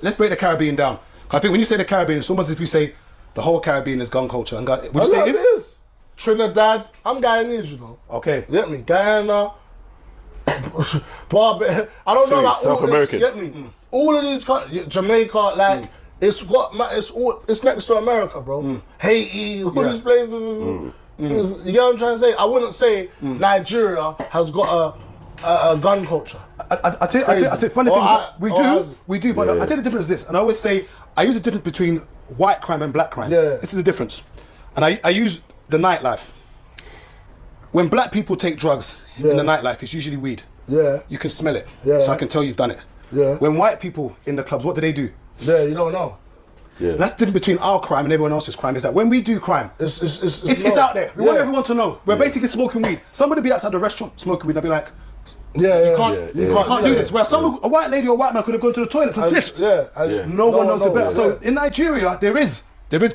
let's break the Caribbean down. I think when you say the Caribbean, it's almost as if you say the whole Caribbean is gun culture. And would you say it is? Trinidad, I'm Guyanese, you know. Okay. You get me? Guyana, Barbados. I don't know about South American. You get me? All of these countries, Jamaica, like it's next to America, bro. Haiti, all these places. You get what I'm trying to say? I wouldn't say Nigeria has got a gun culture. I tell you, funny things. We do, but I tell you the difference is this, and I always say I use the difference between white crime and black crime. Yeah. This is the difference, and I use the nightlife. When black people take drugs in the nightlife, it's usually weed. Yeah. You can smell it, Yeah. so I can tell you've done it. Yeah. When white people in the clubs, what do? Yeah, you don't know. Yeah. That's the difference between our crime and everyone else's crime. Is that when we do crime, it's out there. We want everyone to know. We're basically smoking weed. Somebody be outside the restaurant smoking weed, I'll be like, you can't do this. Where a white lady or a white man could have gone to the toilets and snitched. No one knows the better. So in Nigeria, there is,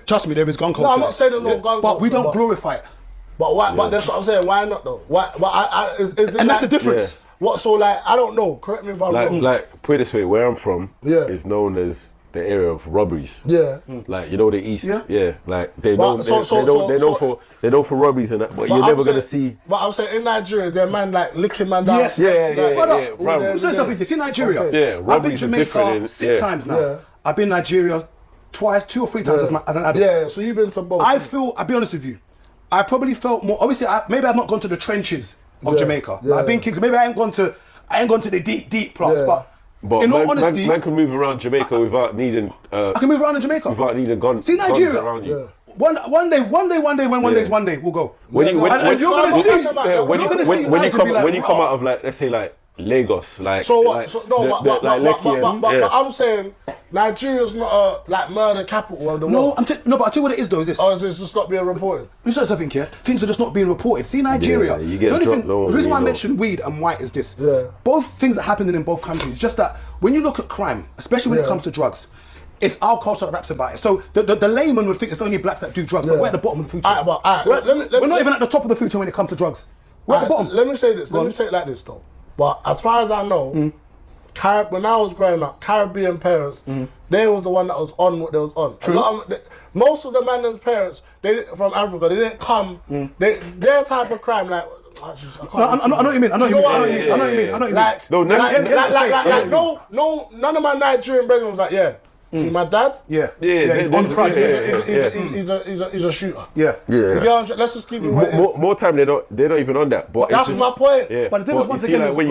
trust me, there is gun culture. No, I'm not saying there's no gun culture. But we don't glorify it. But why? But that's what I'm saying. Why not though? Why? And that's the difference. Yeah. What? So like, I don't know. Correct me if I'm wrong. Like, put it this way: where I'm from is known as the area of robberies. Yeah. Like, you know, the East. Yeah. Like they know for robberies and that, but you're never gonna see. But I'm saying in Nigeria, they're man like licking man down. Yes. Yeah. So something. You see Nigeria. Okay. Yeah. I've been Robberies to are Jamaica different. 6 times now. Yeah. I've been Nigeria twice, 2 or 3 times as an adult. Yeah. So you've been to both. I'll be honest with you. I probably felt more. Obviously, maybe I've not gone to the trenches of Jamaica. Like, I've been Kings. Maybe I ain't gone to the deep parts. But in all honesty, man can move around Jamaica without needing. I can move around in Jamaica without needing guns. See Nigeria. Guns around you. One day, when one day's one day, we'll go. When you come wow. out of like, let's say like Lagos, like So what? like But I'm saying Nigeria's not a like murder capital of the world. But I tell you what it is though. Is this? Or is it just not being reported? You said something here. Things are just not being reported. See Nigeria. Yeah, you get dropped. The reason why I mentioned weed and white is this. Yeah. Both things that happen in both countries. Just that when you look at crime, especially when it comes to drugs, it's our culture that raps about it. So the layman would think it's only blacks that do drugs, but we're at the bottom of the food chain. We're not even at the top of the food chain when it comes to drugs. We're at the bottom. Let me say this. Let me say it like this though. But as far as I know, when I was growing up, Caribbean parents, they was the one that was on what they was on. True. Most of the man's parents, from Africa, they didn't come. Their type of crime, like. I know what you mean. I know what you mean. Like, none of my Nigerian brethren was like, see my dad? He's on crime. He's a shooter. Yeah. Let's just keep it more time they're not even on that. But that's my point. Yeah. But the difference once again is when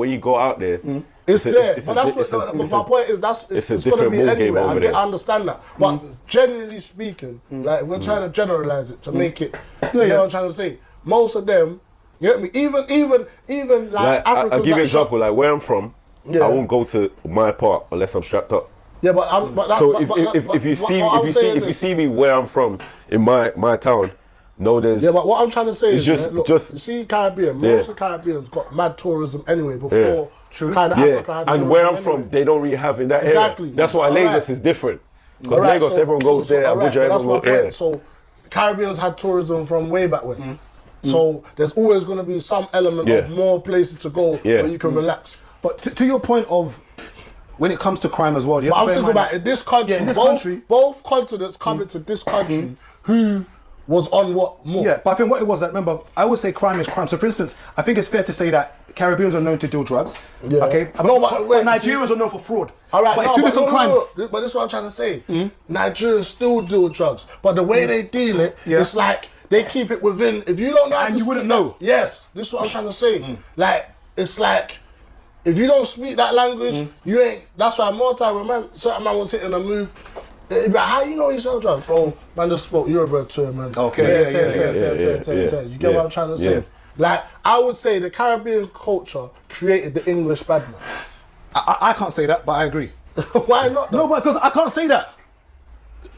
you go out there, it's there. But my point is it's a it's gonna different be ball game anywhere. over there. I understand that. But generally speaking, like we're trying to generalize it to make it. You know what I'm trying to say? Most of them, you get me? Even like Africans. I'll give you an example. Like where I'm from, I won't go to my part unless I'm strapped up. Yeah, but so if you see me where I'm from in my town, no, there's. Yeah, but what I'm trying to say is just you see Caribbean. Most of Caribbeans got mad tourism anyway before kind of Africa had and where I'm from, they don't really have in that area. That's why Lagos is different. Because Lagos, everyone goes there. Abuja, everyone goes there. So Caribbeans had tourism from way back when. So there's always going to be some element of more places to go where you can relax. But to your point of when it comes to crime as well, but I'm thinking about in this country, both continents coming to this country, who was on what more? Yeah, but I think what it was that, remember, I always say crime is crime. So for instance, I think it's fair to say that Caribbeans are known to deal drugs. Yeah. Okay. But Nigerians are known for fraud. All right, but it's two different crimes. But this is what I'm trying to say. Nigerians still deal drugs, but the way they deal it, it's like they keep it within. If you don't know, and you wouldn't know. Yes, this is what I'm trying to say. Like it's like. If you don't speak that language, you ain't. That's why more time when certain man was hitting a move, he'd be like, how you know you sell drugs? Bro, man just spoke Yoruba to him, man. Okay, You get what I'm trying to say? Like, I would say the Caribbean culture created the English bad man. I can't say that, but I agree. Why not though? No, because I can't say that.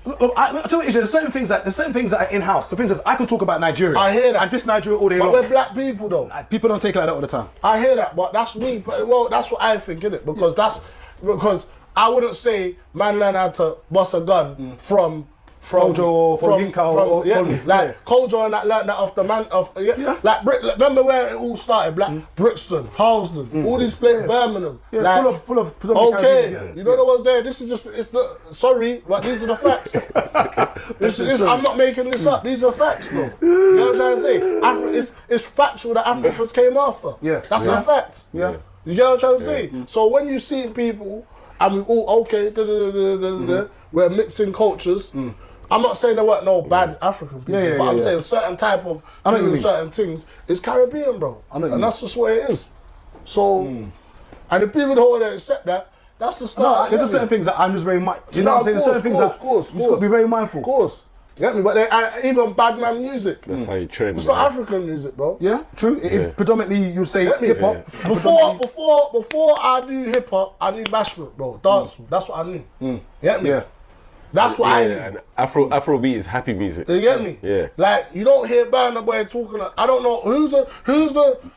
I tell you, there's certain things that are in house. So for instance, I can talk about Nigeria. I hear that. And this Nigeria all day long. But we're black people though. People don't take it like that all the time. I hear that, but that's me. Well, that's what I think, innit? Because I wouldn't say man learn how to bust a gun from Kojo, from Yinka, like Kojo and that learned that off the man like remember where it all started? Brixton, Harlesden, all these places, Birmingham. Full of okay, you know what was there? This is just sorry, but these are the facts. I'm not making this up. These are facts, bro. You know what I'm trying to say? It's factual that Africans came after. Yeah, that's a fact. Yeah, you get what I'm trying to say? So when you see people and we all okay, we're mixing cultures. I'm not saying there weren't no bad African people, but I'm saying certain type of doing certain things is Caribbean, bro. And that's just what it is. So, and if people don't accept that, that's the start. There's certain things that I'm just very mindful. You know what I'm saying? There's certain things that you've got to be very mindful. Of course. You get me? But even bad man music. That's how you trend. It's not African music, bro. Yeah, true. It is predominantly, you'd say, hip hop. Before I knew hip hop, I knew bashment, bro. Dancehall. That's what I knew. You get me? Yeah. That's what I knew. And Afrobeat is happy music. You get me? Yeah. Like you don't hear Burna Boy talking. I don't know who's the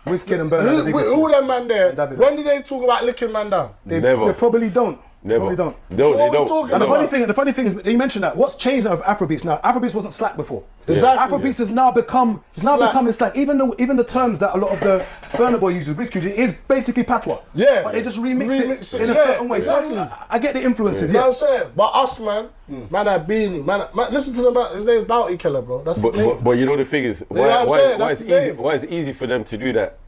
Wizkid and Burna. Who them man there? When did they talk about licking man down? Never. They probably don't. Never. Probably don't. They don't. And the funny thing is, you mentioned that. What's changed now with Afrobeats now? Afrobeats wasn't slack before. Exactly. Afrobeats has now become slack. Even the terms that a lot of the Burna Boy uses, Wizkid is basically patois. Yeah. But they just remix it in a certain way. Exactly. So I get the influences. You know what I'm saying? But us, man, had Beanie, man, listen to them. His name's Bounty Killer, bro. That's his name. But you know the thing is, why it's easy for them to do that?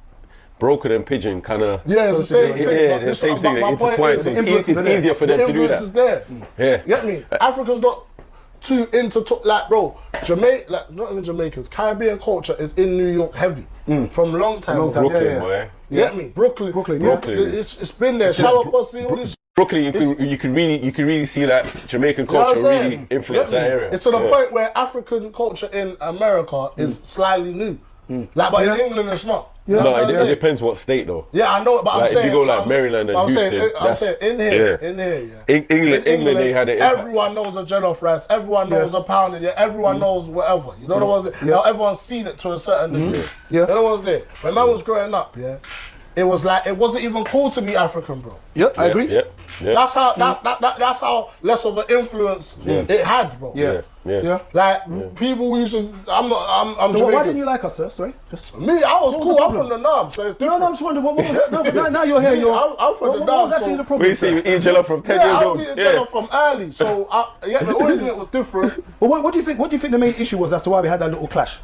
Broken and Pigeon kind of it's the same thing. Yeah, the same thing. They intertwine. So it's easier for them to do that. The influence is there. Yeah. Get me? Africa's not too into like, bro. Not even Jamaicans. Caribbean culture is in New York heavy from long time. Brooklyn, boy. Get me? Brooklyn. It's been there. Shower Pussy, all this. Brooklyn, you can really see that Jamaican culture really influence that area. It's to the point where African culture in America is slightly new. Like, but in England it's not. No, it depends what state though. Yeah, I know, but I'm saying if you go like Maryland and Houston, I'm saying in here. England, they had it. Everyone knows a jollof rice. Everyone knows a pounded. Yeah, everyone knows whatever. You know what I'm saying? Everyone's seen it to a certain degree. You know what I'm saying? When man was growing up, it was like it wasn't even cool to be African, bro. Yep, I agree. Yeah. That's how that's how less of an influence it had, bro. Yeah. Like people used to. I'm So why didn't you like us, sir? Sorry, just me. I was cool. I'm from the Knob, so it's different. No, I'm just wondering what was that? No, but now you're here. I'm from the Knob. What was actually the problem? We see you eating jello from 10 years old. I was eating jello from early, so the origin was different. But what do you think? What do you think the main issue was as to why we had that little clash?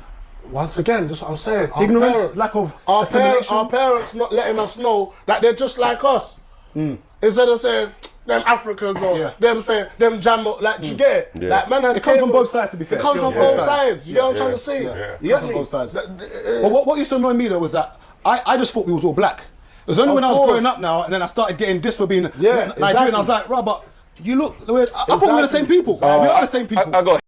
Once again, that's what I'm saying. Ignorance, lack of assimilation. Our parents not letting us know that they're just like us. Instead of saying them Africans or them saying them Jambo, like you get it. Like man, it comes from both sides to be fair. It comes from both sides. You get what I'm trying to say? You get me? Both sides. But what used to annoy me though was that I just thought we was all black. It was only when I was growing up now and then I started getting this for being Nigerian. I was like, right, but you look, I thought we were the same people. We are the same people. I got